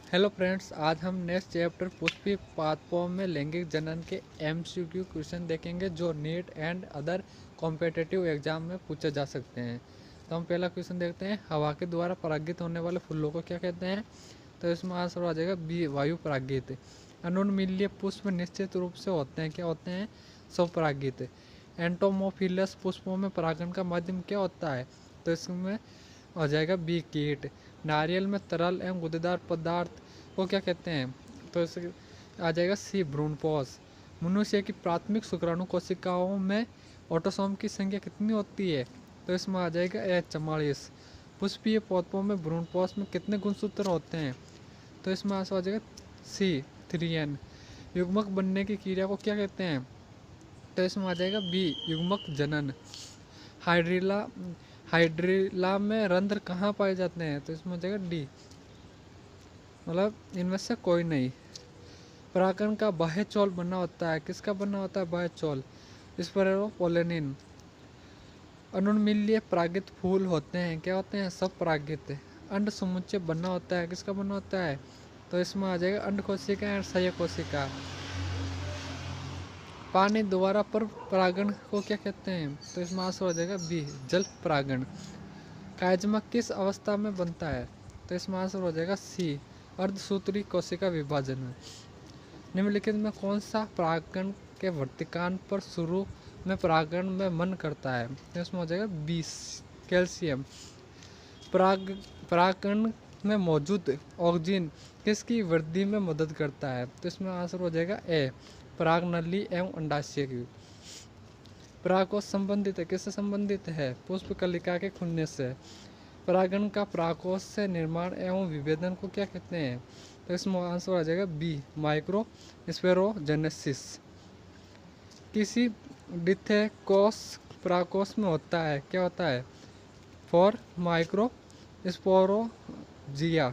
Hello friends, आज हम next chapter Pushpi पादपों में लैंगिक जनन के एमसीक्यू क्वेश्चन देखेंगे जो neat and other competitive exam में पूछे जा सकते हैं। तो हम पहला क्वेश्चन देखते हैं, हवा के द्वारा परागित होने वाले फूलों को क्या कहते हैं। तो इसमें आंसर आ जाएगा बी, वायु परागित। अनुन्मील्य पुष्प निश्चित रूप से होते हैं, क्या होते हैं, स्वपरागित। एंटोमोफिलस पुष्पों में परागण का माध्यम क्या होता है। तो इसमें आ जाएगा बी, कीट। नारियल में तरल एवं गुदेदार पदार्थ को क्या कहते हैं। तो इसे आ जाएगा सी, भ्रूणपोष। मनुष्य की प्राथमिक शुक्राणु कोशिकाओं में ऑटोसोम की संख्या कितनी होती है। तो इसमें आ जाएगा ए, 44। पुष्पीय पौधों में भ्रूणपोष में कितने गुणसूत्र होते हैं। तो इसमें आंसर आ जाएगा सी, 3n। युग्मक बनने की क्रिया को क्या कहते हैं। तो इसमें आ जाएगा बी, युग्मक जनन। हाइड्रिला हाइड्रिला में रंध्र कहाँ पाए जाते हैं। तो इसमें हो जाएगा डी, मतलब इनमें से कोई नहीं। परागण का बाह्य चोल बना होता है, किसका बना होता है बाह्य चोल, स्पोरेपोलेनिन। अनुन्मील्य परागित फूल होते हैं, क्या होते हैं, सब परागित। अंड समुच्चय बना होता है, किसका बना होता है। तो इसमें आ जाएगा अंड कोशिका और सहायक कोशिका। पानी द्वारा पर परागण को क्या कहते हैं। तो इसमें आंसर हो जाएगा बी, जल परागण। कायजमा किस अवस्था में बनता है। तो इसमें आंसर हो जाएगा सी, अर्धसूत्री कोशिका विभाजन में। निम्नलिखित में कौन सा परागण के वर्तिकान पर शुरू में परागण में मन करता है। तो इसमें हो जाएगा बी, कैल्शियम। परागण में मौजूद ऑक्सीजन किसकी वृद्धि में मदद करता है। तो इसमें आंसर हो जाएगा ए, परागनली एवं अंडाशय की। परागकोश संबंधित है, किससे संबंधित है, पुष्प कलिका के खुलने से। परागण का परागकोश से निर्माण एवं विभेदन को क्या कहते हैं। तो इसमें आंसर आ जाएगा बी, माइक्रो स्पेरोजेनेसिस। किसी डिथेकोस परागकोश में होता है, क्या होता है, फॉर माइक्रो स्पोरोजिया,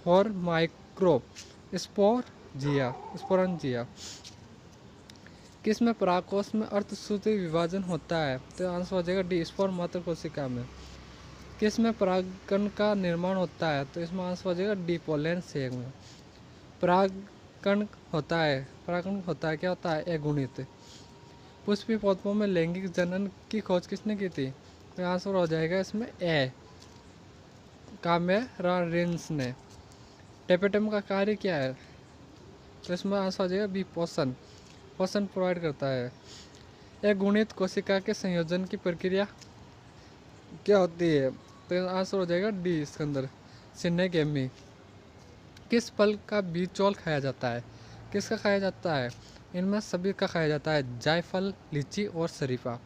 फॉर माइक्रो स्पोरंजिया। किस में परागकोश में अर्धसूत्री विभाजन होता है। तो आंसर हो जाएगा डी, स्पोर मात्र कोशिका में। किस में परागण का निर्माण होता है। तो इसमें आंसर हो जाएगा डी, पोलन सेक में। परागण होता है क्या होता है, अगुणित। पुष्पीय पौधों में लैंगिक जनन की खोज किसने की थी। तो आंसर हो जाएगा इसमें ए, कामेरारेंस ने। टेपेटम का कार्य क्या है। तो इसमें आंसर हो जाएगा बी, पोषण प्रोवाइड करता है। एक गुणित कोशिका के संयोजन की प्रक्रिया क्या होती है। तो आंसर हो जाएगा डी, इसके अंदर सिनेगेमी। किस फल का बीज चौल खाया जाता है, किसका खाया जाता है। इनमें सभी का खाया जाता है, जायफल, लीची और शरीफा।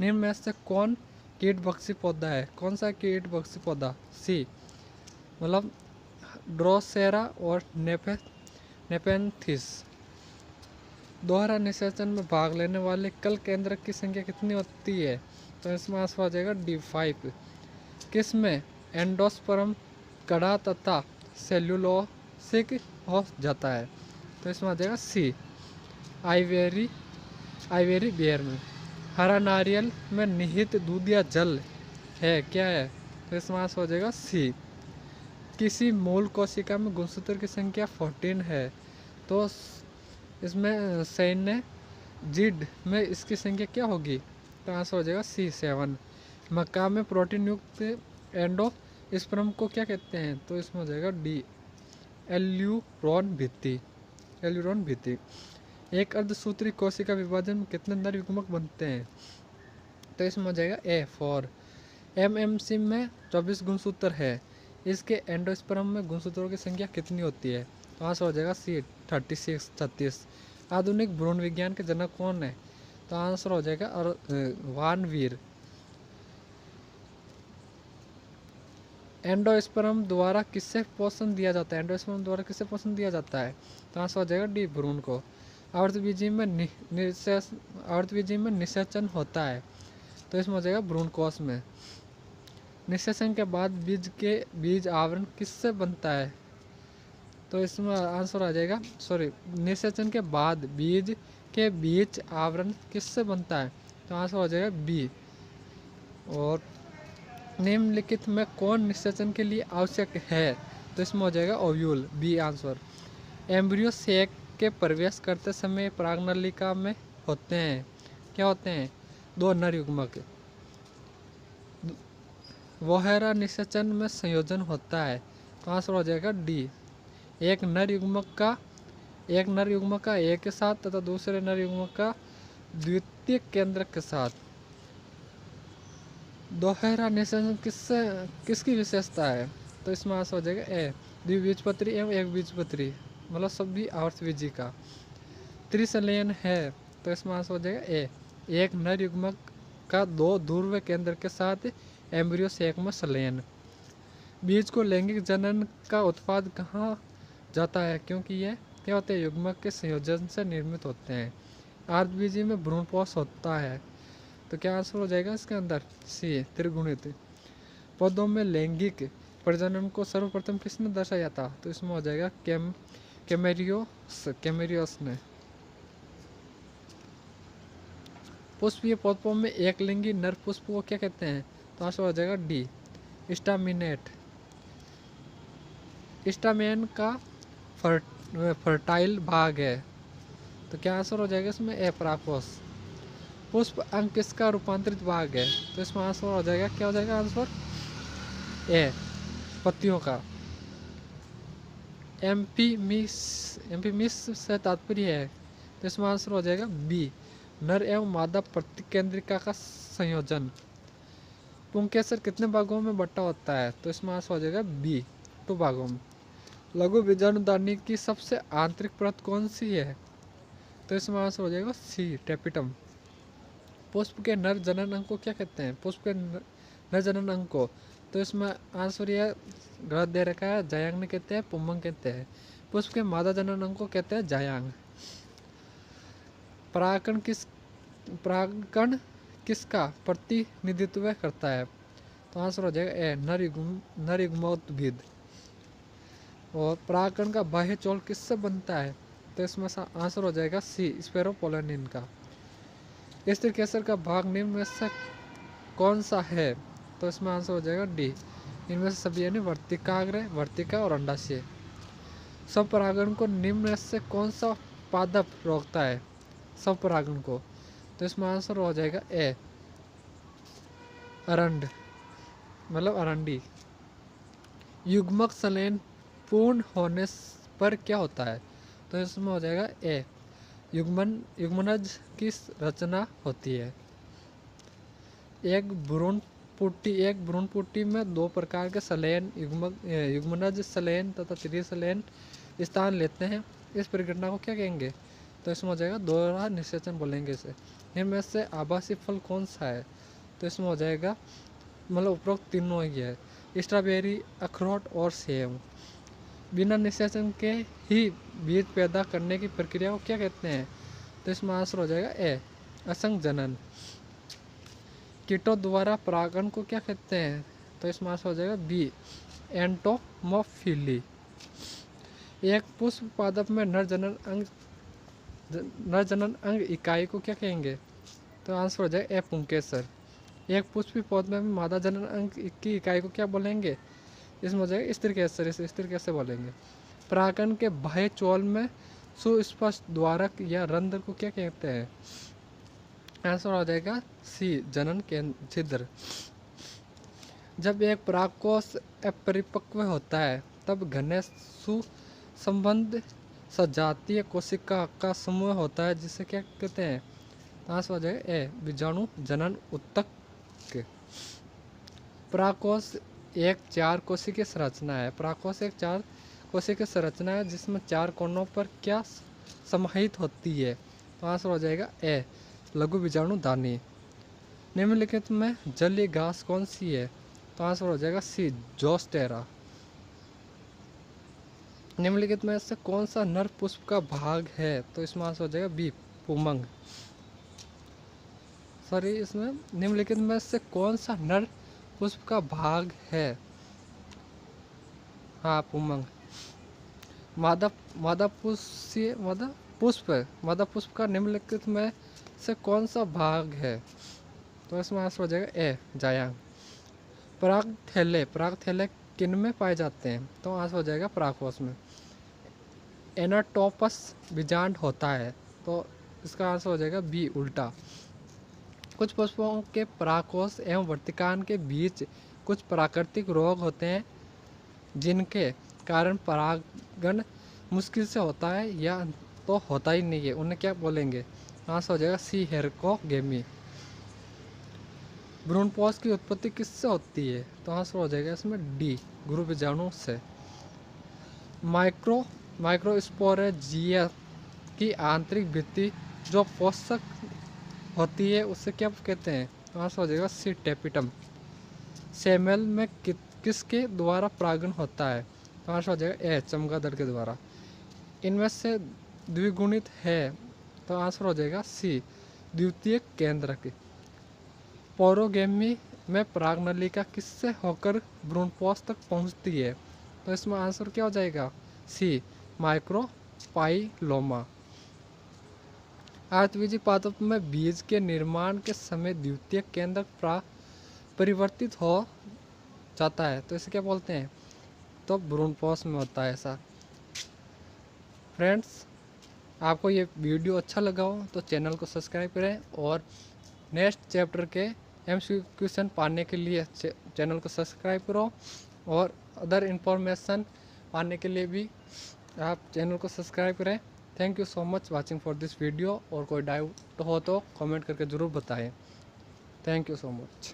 निम्न में से कौन कीटभक्षी पौधा है, कौन सा कीटभक्षी पौधा, सी, मतलब ड्रोसेरा और नेपेंथिस। दोहरा निषेचन में भाग लेने वाले कल केंद्रक की संख्या कितनी होती है। तो इसमें आंसर आ जाएगा डी, 5। किस में एंडोस्पर्म कड़ा तथा सेल्यूलोसिक हो जाता है। तो इसमें आ जाएगा सी, आइवेरी बियर में। हरा नारियल में निहित दूध या जल है, क्या है। तो इसमें आंसर हो जाएगा सी। किसी मूल कोशिका में गुणसूत्र की संख्या 14 है। तो इसमें सैन्य जिड में इसकी संख्या क्या होगी। तो आंसर हो जाएगा सी, 7। मक्का में प्रोटीन युक्त एंडोस्पर्म को क्या कहते हैं। तो इसमें हो जाएगा डी, एल्यूरोन भित्ति। एक अर्धसूत्री कोशिका विभाजन में कितने नर युग्मक बनते हैं। तो इसमें हो जाएगा ए, 4। एमएमसी में 24 गुणसूत्र है, इसके एंडोस्पर्म में गुणसूत्रों की संख्या कितनी होती है। तो आंसर हो जाएगा सी, 36। आधुनिक भ्रूण विज्ञान के जनक कौन है। तो आंसर हो जाएगा वान वीर। एंडोस्पर्म द्वारा किससे पोषण दिया जाता है, एंडोस्पर्म द्वारा किससे पोषण दिया जाता है। तो आंसर हो जाएगा डी, भ्रूण को। आवृतबीजी में निषेचन होता है। तो इसमें हो जाएगा भ्रूणकोश में। निषेचन के बाद बीज आवरण किससे बनता है। तो इसमें आंसर आ जाएगा, निषेचन के बाद बीज आवरण किससे बनता है। तो आंसर हो जाएगा बी। और निम्नलिखित में कौन निषेचन के लिए आवश्यक है। तो इसमें हो जाएगा ovule, B answer. Embryo sac के प्रवेश करते समय प्रागनलिका में होते हैं, क्या होते हैं? 2 नर युग्मक। वोहेरा निषेचन में संयोजन होता है, तो आंसर हो जाएगा डी। एक नर युग्मक का एक के साथ तथा दूसरे नर युग्मक का द्वितीय केंद्रक के साथ। दोहरा निषेचन किसकी विशेषता है? तो इसमें आंसर हो जाएगा ए, द्विबीजपत्री एवं एक बीजपत्री, मतलब सभी आवर्तबीजी का। त्रिसंलयन है, तो इसमें आंसर हो जाएगा ए, एक नर युग्मक का 2 ध्रुव केंद्र के साथ एम्ब्रियो सेक में संलयन। बीज को लैंगिक जनन का उत्पाद कहा जाता है? क्योंकि यह क्या होते हैं? युग्मक के संयोजन से निर्मित होते हैं। आर्तबीजी में भ्रूणपोष होता है, तो क्या आंसर हो जाएगा इसके अंदर? सी, त्रिगुणित। पौधों में लैंगिक प्रजनन को सर्वप्रथम किसने दर्शाया था? तो इसमें हो जाएगा कैमेरियोस ने। पुष्पीय पौधों में एक लिंगी नर पुष्प को क्या कहते हैं? तो आंसर हो जाएगा डी, स्टामिनेट। स्टामेन का फर्टाइल भाग है, तो क्या आंसर हो जाएगा इसमें? ए, परागकोश। पुष्प अंग किसका रूपांतरित भाग है? तो इसमें आंसर हो जाएगा, क्या हो जाएगा आंसर? ए, पत्तियों का। एम्फीमिस से तात्पर्य है, तो इसमें आंसर हो जाएगा बी, नर एवं मादा प्रतिकेंद्रिका का संयोजन। पुंकेसर कितने भागों में बटा होता है? तो इसमें आंसर हो जाएगा बी, 2 भागों में। लघु बीजाणुदानी की सबसे आंतरिक परत कौन सी है? तो इसमें आंसर हो जाएगा सी, टेपिटम। पुष्प के नर जनन अंग को क्या कहते हैं? पुष्प के नर जनन अंग को, तो इसमें आंसर यह गलत दे रखा है, जायांग कहते हैं, पुमंग कहते हैं। पुष्प के मादा जनन अंग को कहते हैं जायांग। परागकण किसका प्रतिनिधित्व करता है? तो आंसर हो जाएगा ए, नर युग्मोद्भिद। और परागकण का बाह्य चोल किससे बनता है? तो इसमें आंसर हो जाएगा सी, स्पेरोपोलिन का। स्त्री केसर का भाग निम्न में से कौन सा है? तो इसमें आंसर हो जाएगा डी, इनमें से सभी यानी वर्तिकाग्र, वर्तिका और अंडाशय। स्वपरागण को निम्न में से कौन सा पादप रोकता है? स्वपरागण को, तो इसमें आंसर हो जाएगा ए, अरंड, मतलब अरंडी। युग्मक संलयन पूर्ण होने पर क्या होता है? तो इसमें हो जाएगा ए, युग्मनज की रचना होती है। एक भ्रूणपुटी में 2 प्रकार के संलयन युग्मनज संलयन तथा त्रिसंलयन स्थान लेते हैं। इस प्रक्रिया को क्या कहेंगे? तो इसमें हो जाएगा दोहरा निषेचन बोलेंगे इसे। इनमें से आभासी फल कौन सा है? तो इसमें हो जाएगा, मतलब उपरोक्त तीनों ही है, स्ट्रॉबेरी, अखरोट और सेब। बिना निषेचन के ही बीज पैदा करने की प्रक्रिया को क्या कहते हैं? तो इसमें आंसर हो जाएगा ए, असंग जनन। कीटों द्वारा परागण को क्या कहते हैं? तो इसमें आंसर हो जाएगा बी, एंटोमोफिली। एक पुष्प पादप में नर जनन अंग इकाई को क्या कहेंगे? तो आंसर हो जाएगा ए, पुंकेसर। एक पुष्पीय पौधे में मादा जनन अंग की इकाई को क्या बोलेंगे? इसमें हो जाएगा स्त्री केसर, इसे स्त्री कैसे बोलेंगे। परागण के बाह्य चोल में सुस्पष्ट द्वारक या रंध्र को क्या कहते हैं? आंसर हो जाएगा सी, जनन छिद्र। जब एक परागकोश अपरिपक्व होता है तब घने सुसंबद्ध सजातीय कोशिका का समूह होता है, जिसे क्या कहते हैं? आंसर हो जाएगा ए, बीजाणु जनन उत्तक। परागकोश एक 4 कोशिकीय संरचना है। परागकोश एक 4 कोशिकीय संरचना है जिसमें 4 कोनों पर क्या समाहित होती है? तो आंसर हो जाएगा ए, लघु बीजाणुदानी। निम्नलिखित में जलीय घास कौन सी है? तो आंसर हो जाएगा सी, जोस्टेरा। निम्नलिखित में से कौन सा नर पुष्प का भाग है? तो इसमें आंसर हो जाएगा बी, पुमंग। सॉरी, इसमें निम्नलिखित में से कौन सा नर पुष्प का भाग है? हाँ, पुमंग। मादा पुष्प का निम्नलिखित में से कौन सा भाग है? तो इसमें आंसर हो जाएगा ए, जायांग। पराग थैले किन में पाए जाते हैं? तो आंसर हो जाएगा परागकोश में। एनाटोपस बीजांड होता है, तो इसका आंसर हो जाएगा बी उल्टा। कुछ पुष्पों के परागकोश एवं वर्तिकान के बीच कुछ प्राकृतिक रोग होते हैं जिनके कारण परागण मुश्किल से होता है या तो होता ही नहीं है, उन्हें क्या बोलेंगे? आंसर हो जाएगा सी हेरकोगेमी। भ्रूणपोष की उत्पत्ति किससे होती है? तो आंसर हो जाएगा इसमें डी गुरु बीजाणु से। माइक्रोस्पोरेजिया की आंतरिक भित्ति जो पोषक होती है उससे क्या कहते हैं? तो आंसर हो जाएगा सी टेपिटम। सेमेल में किसके द्वारा परागण होता है? तो आंसर हो जाएगा ए चमगादड़ के द्वारा। इनमें से द्विगुणित है, तो आंसर हो जाएगा सी द्वितीय केंद्र की। पोरोगेमी में परागनलिका किससे होकर भ्रूणपोष तक पहुंचती है? तो इसमें आंसर क्या हो जाएगा? सी माइक्रोपाइलोमा। आवृतबीजी पादप में बीज के निर्माण के समय द्वितीय केंद्रक परिवर्तित हो जाता है, तो इसे क्या बोलते हैं? तो भ्रूणपोष में होता है ऐसा। फ्रेंड्स, आपको ये वीडियो अच्छा लगा हो तो चैनल को सब्सक्राइब करें और नेक्स्ट चैप्टर के MCQ क्वेश्चन पाने के लिए चैनल को सब्सक्राइब करो, और अदर इन्फॉर्मेशन पाने के लिए भी आप चैनल को सब्सक्राइब करें। Thank you so much watching for this video, और कोई डाउट हो तो कमेंट करके ज़रूर बताएं। Thank you so much.